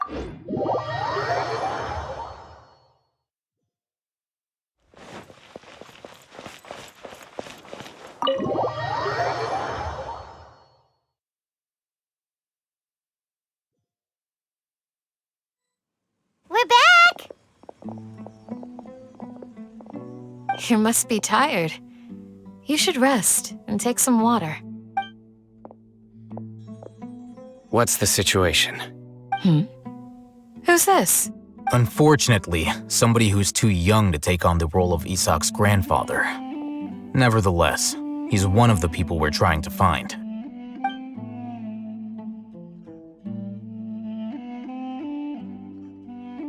We're back! You must be tired. You should rest and take some water. What's the situation? Who's this? Unfortunately, somebody who's too young to take on the role of Isak's grandfather. Nevertheless, he's one of the people we're trying to find.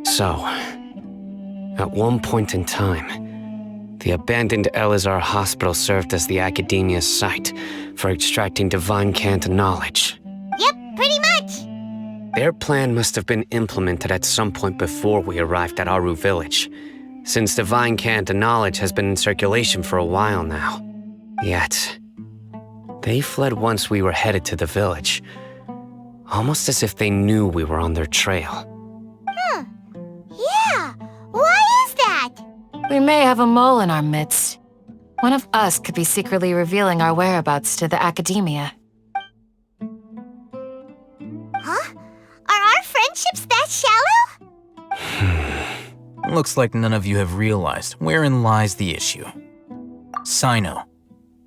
So, at one point in time, the abandoned Elazar Hospital served as the Academia's site for extracting divine cant knowledge. Yep, pretty much. Their plan must have been implemented at some point before we arrived at Aru Village, since divine cant knowledge has been in circulation for a while now. Yet, they fled once we were headed to the village, almost as if they knew we were on their trail. Yeah, why is that? We may have a mole in our midst. One of us could be secretly revealing our whereabouts to the Academia. Huh? Are our friendships that shallow? Looks like none of you have realized wherein lies the issue. Cyno,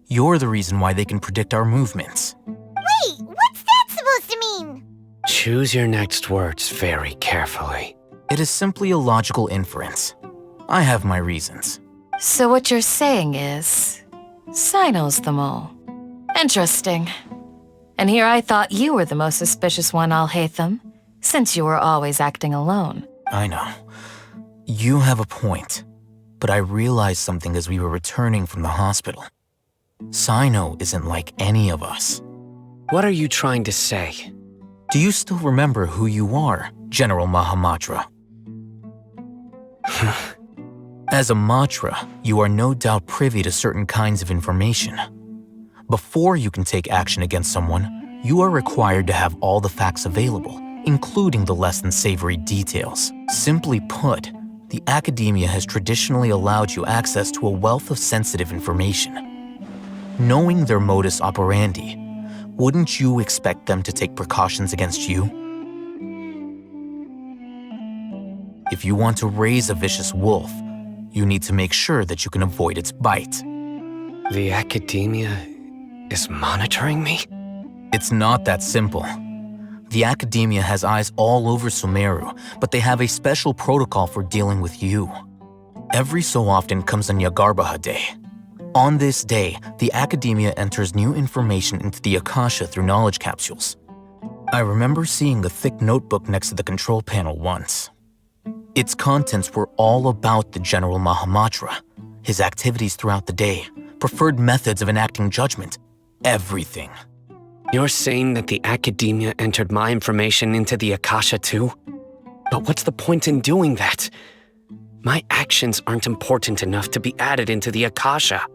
you're the reason why they can predict our movements. Wait, what's that supposed to mean? Choose your next words very carefully. It is simply a logical inference. I have my reasons. So what you're saying is, Cyno's the mole. Interesting. And here I thought you were the most suspicious one, Alhaitham, since you were always acting alone. I know. You have a point. But I realized something as we were returning from the hospital. Cyno isn't like any of us. What are you trying to say? Do you still remember who you are, General Mahamatra? As a Matra, you are no doubt privy to certain kinds of information. Before you can take action against someone, you are required to have all the facts available, including the less than savory details. Simply put, the Academia has traditionally allowed you access to a wealth of sensitive information. Knowing their modus operandi, wouldn't you expect them to take precautions against you? If you want to raise a vicious wolf, you need to make sure that you can avoid its bite. The Academia is monitoring me? It's not that simple. The Academia has eyes all over Sumeru, but they have a special protocol for dealing with you. Every so often comes a Nyagarbaha Day. On this day, the Academia enters new information into the Akasha through knowledge capsules. I remember seeing a thick notebook next to the control panel once. Its contents were all about the General Mahamatra, his activities throughout the day, preferred methods of enacting judgment, everything. You're saying that the Academia entered my information into the Akasha too? But what's the point in doing that? My actions aren't important enough to be added into the Akasha.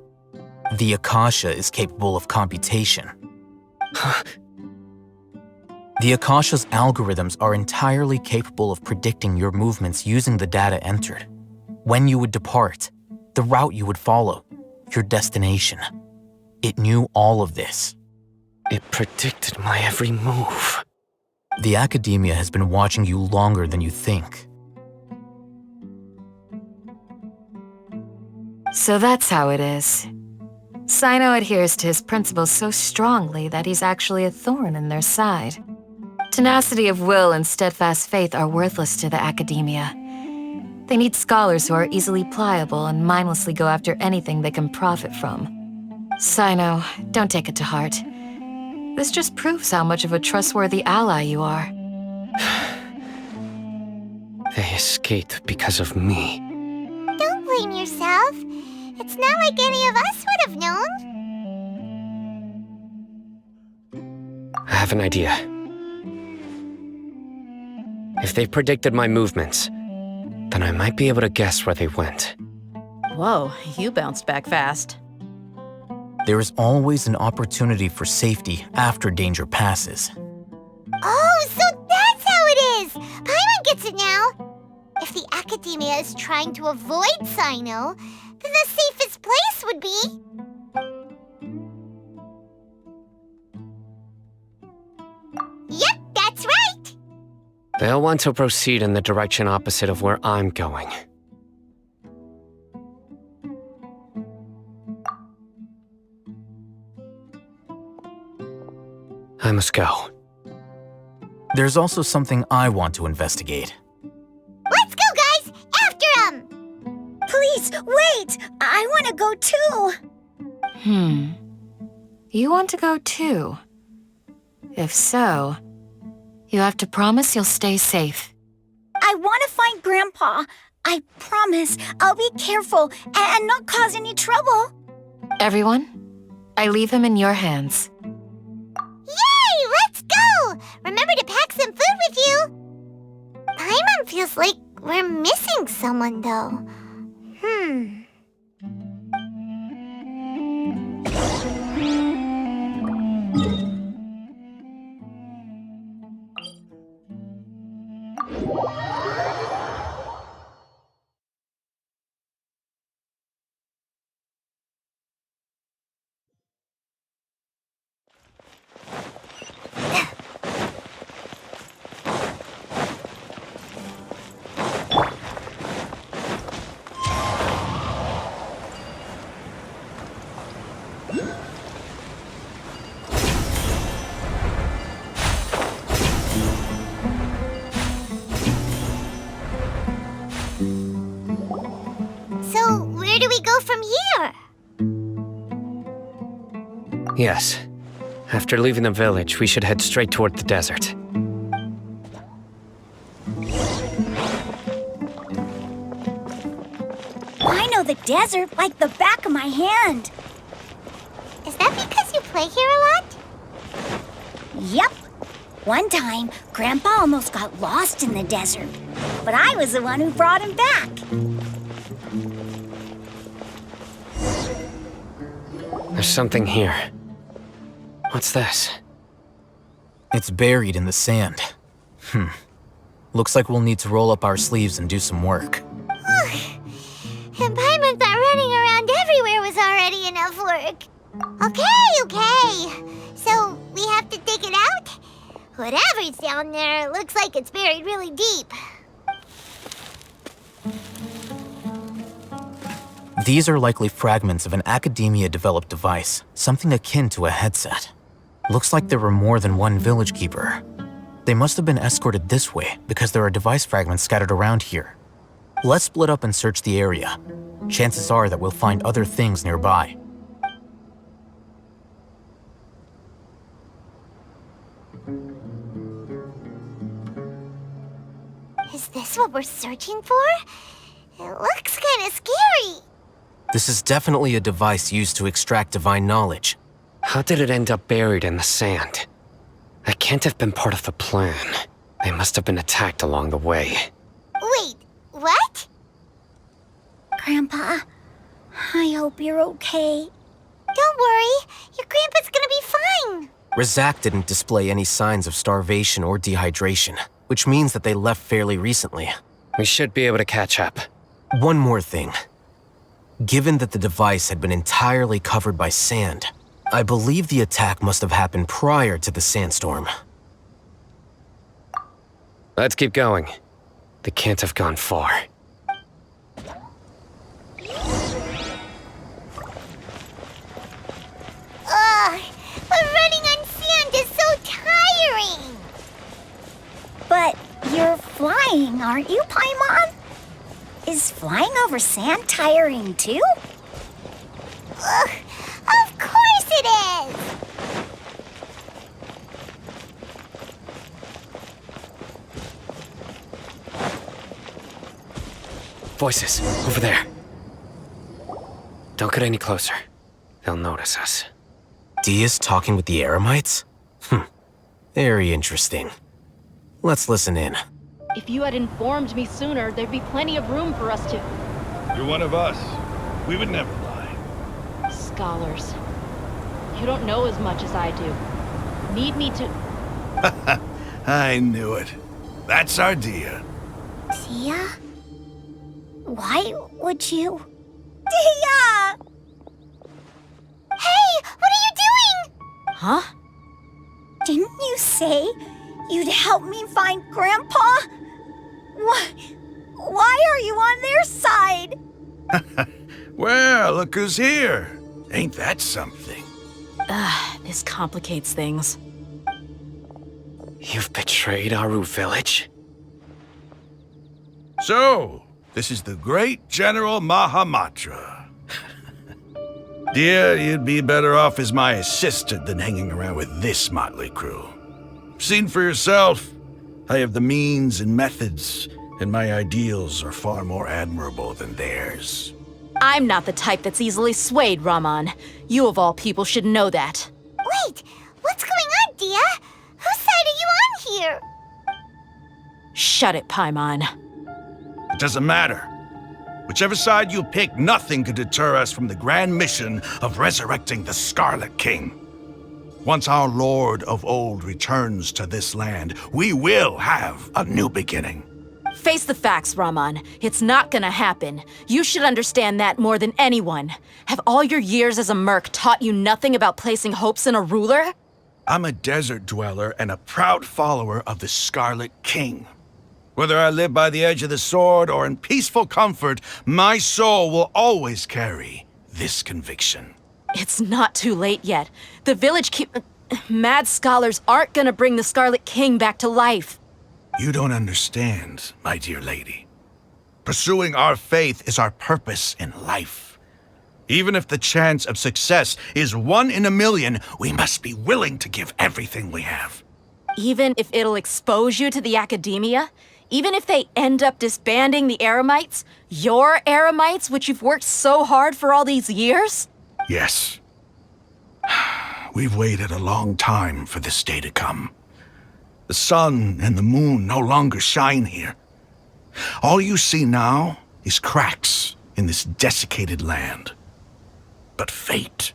The Akasha is capable of computation. The Akasha's algorithms are entirely capable of predicting your movements using the data entered. When you would depart, the route you would follow, your destination. It knew all of this. It predicted my every move. The Academia has been watching you longer than you think. So that's how it is. Cyno adheres to his principles so strongly that he's actually a thorn in their side. Tenacity of will and steadfast faith are worthless to the Academia. They need scholars who are easily pliable and mindlessly go after anything they can profit from. Cyno, don't take it to heart. This just proves how much of a trustworthy ally you are. They escaped because of me. Don't blame yourself. It's not like any of us would have known. I have an idea. If they predicted my movements, then I might be able to guess where they went. Whoa, you bounced back fast. There is always an opportunity for safety after danger passes. Oh, so that's how it is! Paimon it now. If the Academia is trying to avoid Cyno, then the safest place would be... Yep, that's right! They'll want to proceed in the direction opposite of where I'm going. I must go. There's also something I want to investigate. Let's go, guys! After him! Please, wait! I want to go too! You want to go too? If so, you have to promise you'll stay safe. I want to find Grandpa. I promise I'll be careful and not cause any trouble. Everyone, I leave him in your hands. Yay! Let's go! Remember to pack some food with you! Paimon feels like we're missing someone, though. So, where do we go from here? Yes. After leaving the village, we should head straight toward the desert. I know the desert like the back of my hand. Is that because you play here a lot? Yep. One time, Grandpa almost got lost in the desert, but I was the one who brought him back. There's something here. What's this? It's buried in the sand. Looks like we'll need to roll up our sleeves and do some work. And Paimon thought running around everywhere was already enough work. Okay. So, we have to dig it out? Whatever's down there, it looks like it's buried really deep. These are likely fragments of an Academia-developed device, something akin to a headset. Looks like there were more than one village keeper. They must have been escorted this way because there are device fragments scattered around here. Let's split up and search the area. Chances are that we'll find other things nearby. Is this what we're searching for? It looks kind of scary. This is definitely a device used to extract divine knowledge. How did it end up buried in the sand? That can't have been part of the plan. They must have been attacked along the way. Wait, what? Grandpa, I hope you're okay. Don't worry, your grandpa's gonna be fine. Razak didn't display any signs of starvation or dehydration, which means that they left fairly recently. We should be able to catch up. One more thing. Given that the device had been entirely covered by sand, I believe the attack must have happened prior to the sandstorm. Let's keep going. They can't have gone far. Ugh, but running on sand is so tiring. But you're flying, aren't you, Paimon? Is flying over sand tiring too? Ugh, of course it is. Voices, over there. Don't get any closer. They'll notice us. Dehya's talking with the Eremites? Very interesting. Let's listen in. If you had informed me sooner, there'd be plenty of room for us to... You're one of us. We would never lie. Scholars. You don't know as much as I do. Need me to... I knew it. That's our Dehya. Dehya? Why would you? Dehya! Hey, what are you doing? Huh? Didn't you say you'd help me find Grandpa? Why are you on their side? Well, look who's here. Ain't that something? This complicates things. You've betrayed Aru village? So, this is the great General Mahamatra. Dear, you'd be better off as my assistant than hanging around with this motley crew. Seen for yourself, I have the means and methods, and my ideals are far more admirable than theirs. I'm not the type that's easily swayed, Raman. You of all people should know that. Wait, what's going on, Dehya? Whose side are you on here? Shut it, Paimon. It doesn't matter. Whichever side you pick, nothing could deter us from the grand mission of resurrecting the Scarlet King. Once our Lord of Old returns to this land, we will have a new beginning. Face the facts, Raman. It's not gonna happen. You should understand that more than anyone. Have all your years as a merc taught you nothing about placing hopes in a ruler? I'm a desert dweller and a proud follower of the Scarlet King. Whether I live by the edge of the sword or in peaceful comfort, my soul will always carry this conviction. It's not too late yet. The village mad scholars aren't gonna bring the Scarlet King back to life. You don't understand, my dear lady. Pursuing our faith is our purpose in life. Even if the chance of success is 1 in a million, we must be willing to give everything we have. Even if it'll expose you to the academia? Even if they end up disbanding the Eremites? Your Eremites, which you've worked so hard for all these years? Yes. We've waited a long time for this day to come. The sun and the moon no longer shine here. All you see now is cracks in this desiccated land. But fate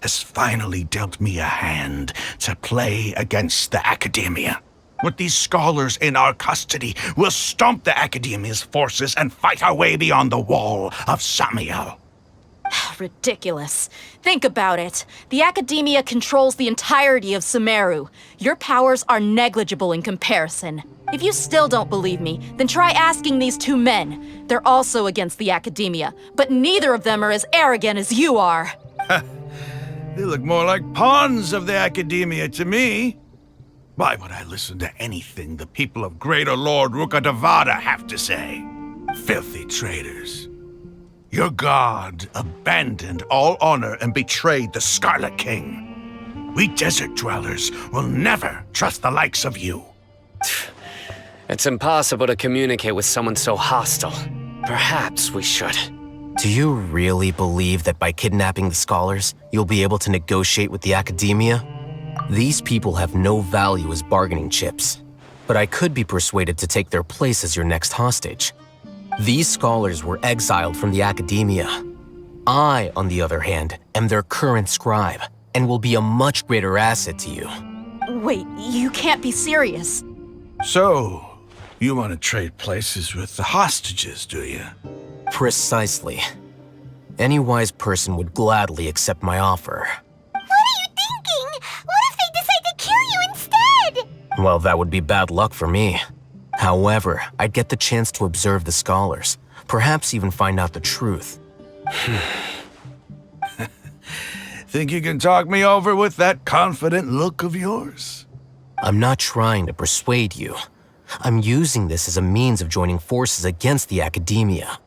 has finally dealt me a hand to play against the academia. With these scholars in our custody, we'll stomp the academia's forces and fight our way beyond the wall of Samiel. Ridiculous. Think about it. The academia controls the entirety of Sumeru. Your powers are negligible in comparison. If you still don't believe me, then try asking these 2 men. They're also against the academia, but neither of them are as arrogant as you are. They look more like pawns of the academia to me. Why would I listen to anything the people of Greater Lord Rukkhadevata have to say? Filthy traitors. Your god abandoned all honor and betrayed the Scarlet King. We desert dwellers will never trust the likes of you. It's impossible to communicate with someone so hostile. Perhaps we should. Do you really believe that by kidnapping the scholars, you'll be able to negotiate with the academia? These people have no value as bargaining chips, but I could be persuaded to take their place as your next hostage. These scholars were exiled from the academia. I, on the other hand, am their current scribe, and will be a much greater asset to you. Wait, you can't be serious. So, you want to trade places with the hostages, do you? Precisely. Any wise person would gladly accept my offer. What are you thinking? What if they decide to kill you instead? Well, that would be bad luck for me. However, I'd get the chance to observe the scholars, perhaps even find out the truth. Think you can talk me over with that confident look of yours? I'm not trying to persuade you. I'm using this as a means of joining forces against the academia.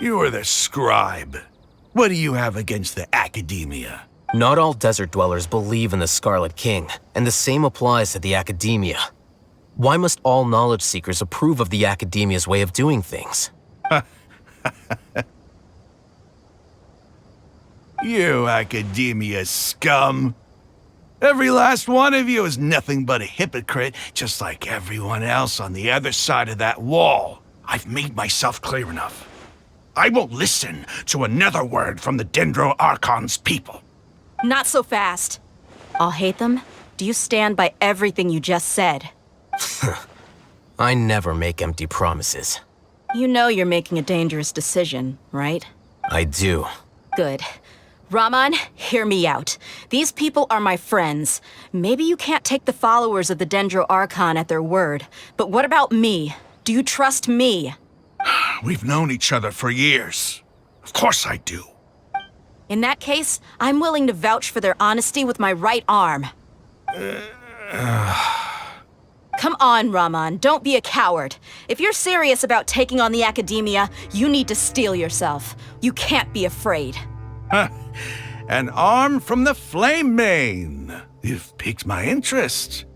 You are the scribe. What do you have against the academia? Not all desert dwellers believe in the Scarlet King, and the same applies to the academia. Why must all knowledge seekers approve of the academia's way of doing things? You academia scum. Every last one of you is nothing but a hypocrite, just like everyone else on the other side of that wall. I've made myself clear enough. I won't listen to another word from the Dendro Archon's people. Not so fast. Alhaitham, do you stand by everything you just said? I never make empty promises. You know you're making a dangerous decision, right? I do. Good. Raman, hear me out. These people are my friends. Maybe you can't take the followers of the Dendro Archon at their word, but what about me? Do you trust me? We've known each other for years. Of course I do. In that case, I'm willing to vouch for their honesty with my right arm. Come on, Raman, don't be a coward. If you're serious about taking on the Academia, you need to steel yourself. You can't be afraid. An arm from the Flame Mane. You've piqued my interest.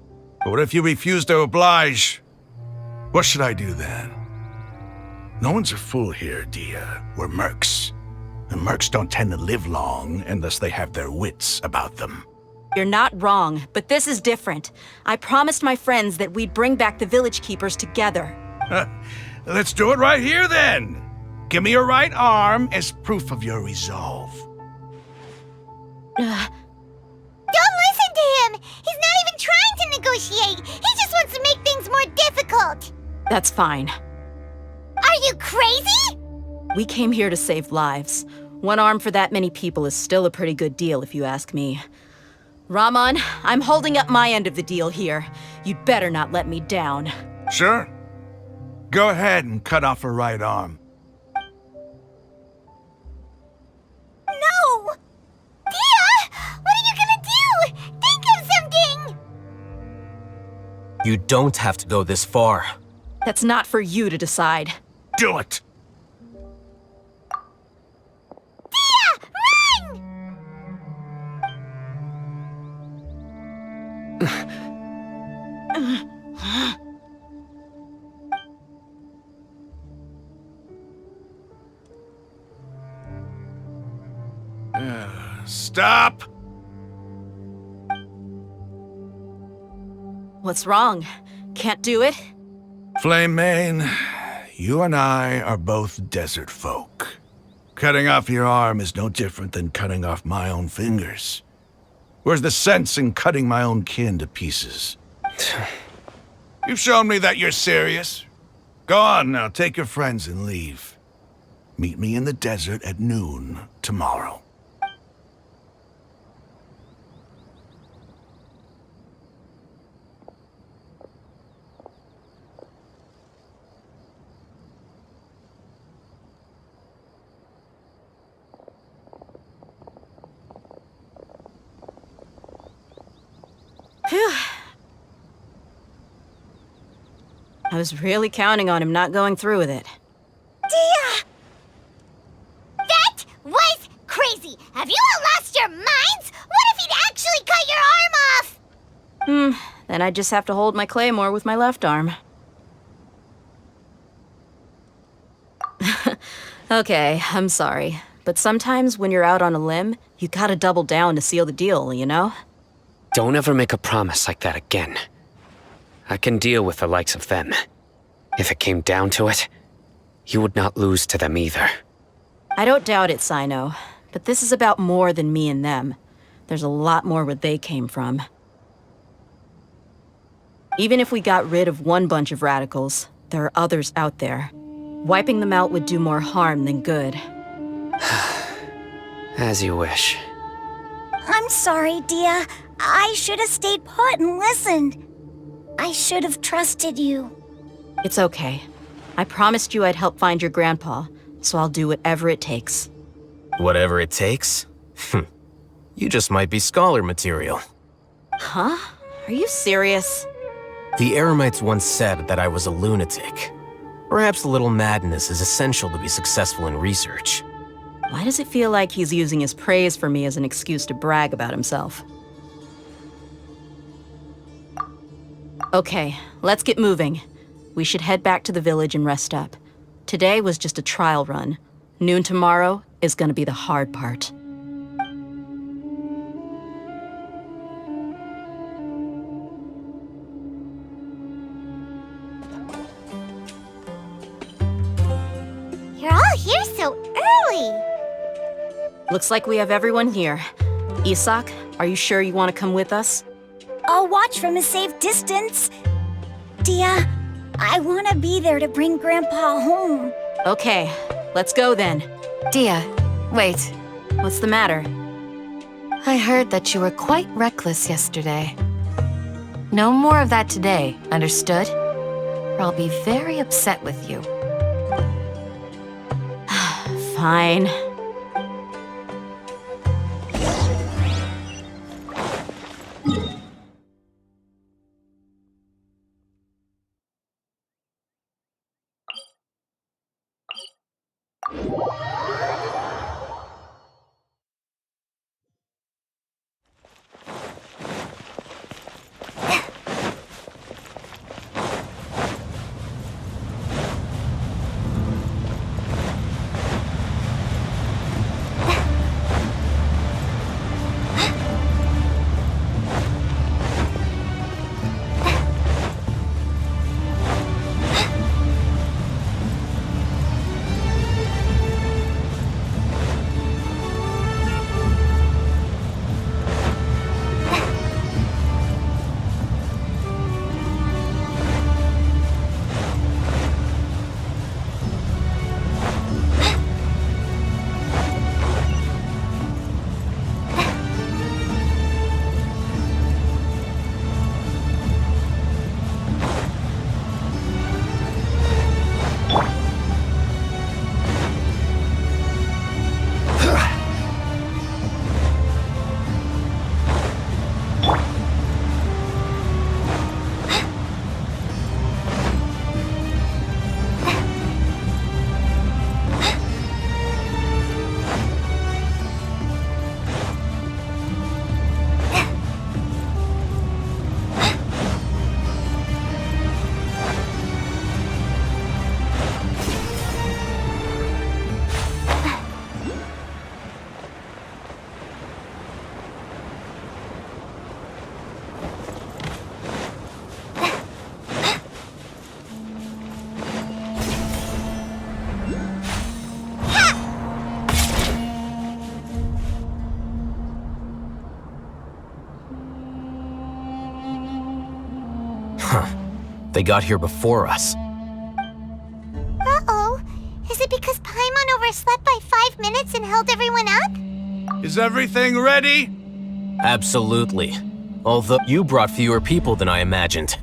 But what if you refuse to oblige? What should I do then? No one's a fool here, Dehya. We're mercs. And mercs don't tend to live long unless they have their wits about them. You're not wrong, but this is different. I promised my friends that we'd bring back the village keepers together. Let's do it right here then. Give me your right arm as proof of your resolve. Don't listen to him! He's not even trying to negotiate! He just wants to make things more difficult! That's fine. Are you crazy? We came here to save lives. One arm for that many people is still a pretty good deal, if you ask me. Raman, I'm holding up my end of the deal here. You'd better not let me down. Sure. Go ahead and cut off her right arm. No! Dehya! What are you gonna do? Think of something! You don't have to go this far. That's not for you to decide. Do it! Dehya! Run! Stop! What's wrong? Can't do it? Flame Mane, you and I are both desert folk. Cutting off your arm is no different than cutting off my own fingers. Where's the sense in cutting my own kin to pieces? You've shown me that you're serious. Go on now, take your friends and leave. Meet me in the desert at noon tomorrow. Phew. I was really counting on him not going through with it. Dehya! That was crazy! Have you all lost your minds? What if he'd actually cut your arm off? Then I just have to hold my claymore with my left arm. Okay, I'm sorry. But sometimes when you're out on a limb, you gotta double down to seal the deal, you know? Don't ever make a promise like that again. I can deal with the likes of them. If it came down to it, you would not lose to them either. I don't doubt it, Cyno. But this is about more than me and them. There's a lot more where they came from. Even if we got rid of one bunch of radicals, there are others out there. Wiping them out would do more harm than good. As you wish. I'm sorry, Dehya. I should have stayed put and listened. I should have trusted you. It's okay. I promised you I'd help find your grandpa, so I'll do whatever it takes. Whatever it takes? You just might be scholar material. Huh? Are you serious? The Eremites once said that I was a lunatic. Perhaps a little madness is essential to be successful in research. Why does it feel like he's using his praise for me as an excuse to brag about himself? Okay, let's get moving. We should head back to the village and rest up. Today was just a trial run. Noon tomorrow is gonna be the hard part. You're all here so early! Looks like we have everyone here. Isak, are you sure you want to come with us? I'll watch from a safe distance. Dehya, I want to be there to bring Grandpa home. Okay, let's go then. Dehya, wait. What's the matter? I heard that you were quite reckless yesterday. No more of that today, understood? Or I'll be very upset with you. Fine. They got here before us. Uh-oh. Is it because Paimon overslept by 5 minutes and held everyone up? Is everything ready? Absolutely. Although you brought fewer people than I imagined.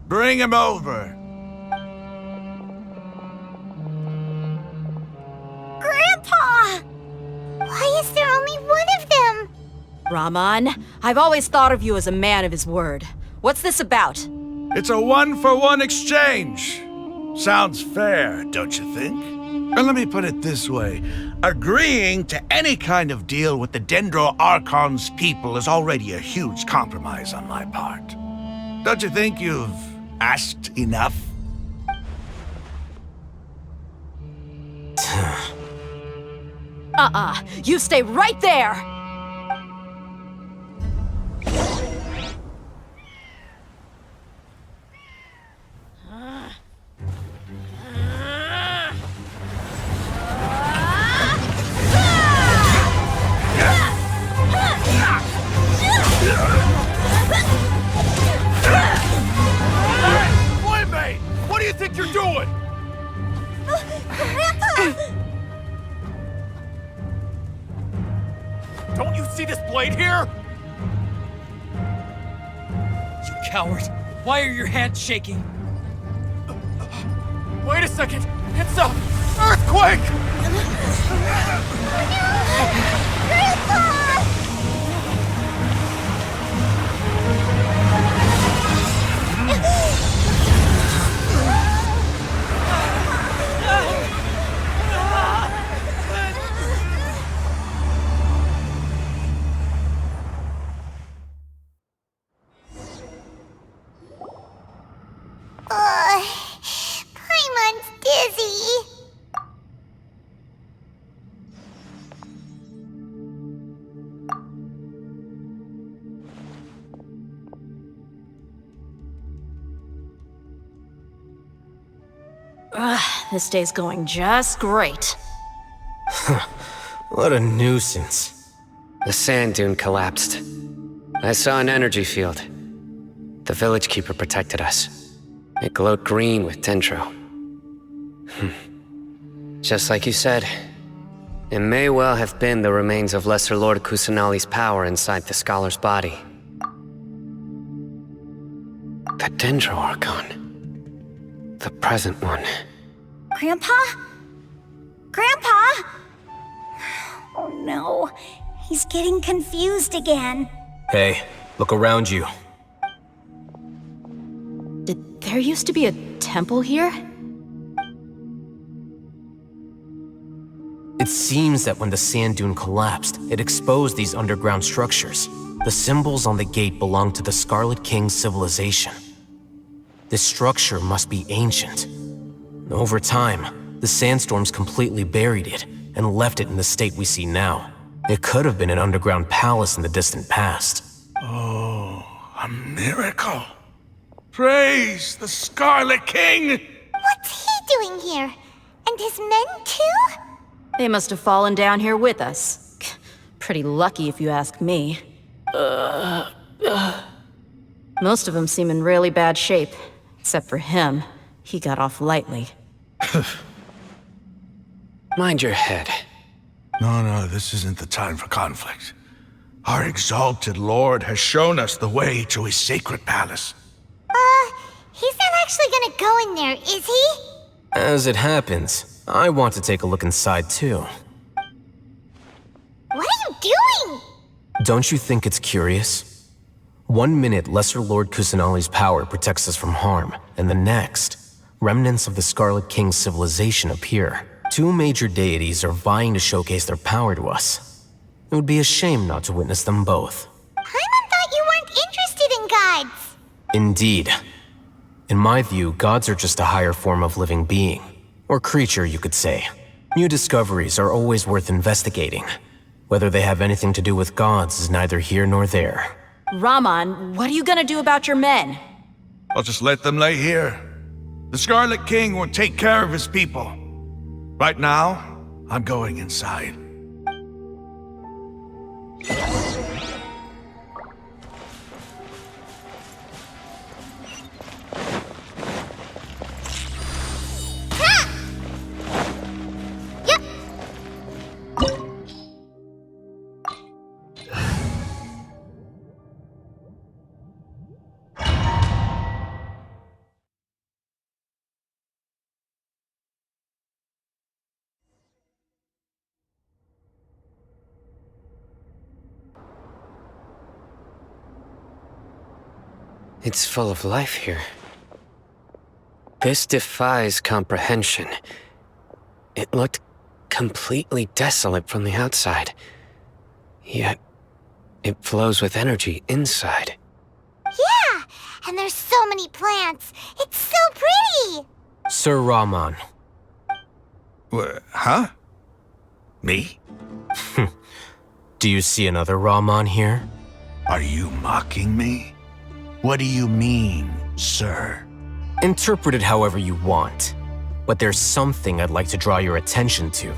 Bring him over. Grandpa! Why is there only one of them? Raman, I've always thought of you as a man of his word. What's this about? It's a one-for-one exchange. Sounds fair, don't you think? And let me put it this way. Agreeing to any kind of deal with the Dendro Archon's people is already a huge compromise on my part. Don't you think you've asked enough? You stay right there! What do you think you're doing? Don't you see this blade here? You coward! Why are your hands shaking? Wait a second! It's a earthquake! Paimon's dizzy. This day's going just great. What a nuisance. The sand dune collapsed. I saw an energy field. The village keeper protected us. It glowed green with dendro. Just like you said, it may well have been the remains of Lesser Lord Kusanali's power inside the scholar's body. The Dendro Archon. The present one. Grandpa? Grandpa? Oh no, he's getting confused again. Hey, look around you. Did there used to be a temple here? It seems that when the sand dune collapsed, it exposed these underground structures. The symbols on the gate belong to the Scarlet King's civilization. This structure must be ancient. Over time, the sandstorms completely buried it and left it in the state we see now. It could have been an underground palace in the distant past. Oh, a miracle. Praise the Scarlet King! What's he doing here? And his men too? They must have fallen down here with us. Pretty lucky if you ask me. Most of them seem in really bad shape. Except for him. He got off lightly. Mind your head. No, this isn't the time for conflict. Our exalted lord has shown us the way to his sacred palace. He's not actually gonna go in there, is he? As it happens, I want to take a look inside too. What are you doing? Don't you think it's curious? 1 minute, Lesser Lord Kusanali's power protects us from harm, and the next, remnants of the Scarlet King's civilization appear. 2 major deities are vying to showcase their power to us. It would be a shame not to witness them both. Paimon thought you weren't interested in gods. Indeed. In my view, gods are just a higher form of living being. Or creature, you could say. New discoveries are always worth investigating. Whether they have anything to do with gods is neither here nor there. Raman, what are you gonna do about your men? I'll just let them lay here. The Scarlet King will take care of his people. Right now, I'm going inside. It's full of life here. This defies comprehension. It looked completely desolate from the outside. Yet, it flows with energy inside. Yeah, and there's so many plants. It's so pretty. Sir Raman. Huh? Me? Do you see another Raman here? Are you mocking me? What do you mean, sir? Interpret it however you want, but there's something I'd like to draw your attention to.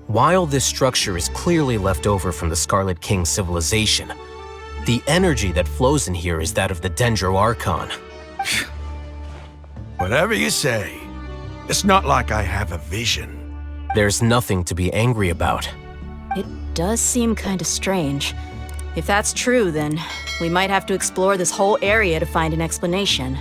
While this structure is clearly left over from the Scarlet King's civilization, the energy that flows in here is that of the Dendro Archon. Whatever you say. It's not like I have a vision. There's nothing to be angry about. It does seem kinda strange. If that's true, then we might have to explore this whole area to find an explanation.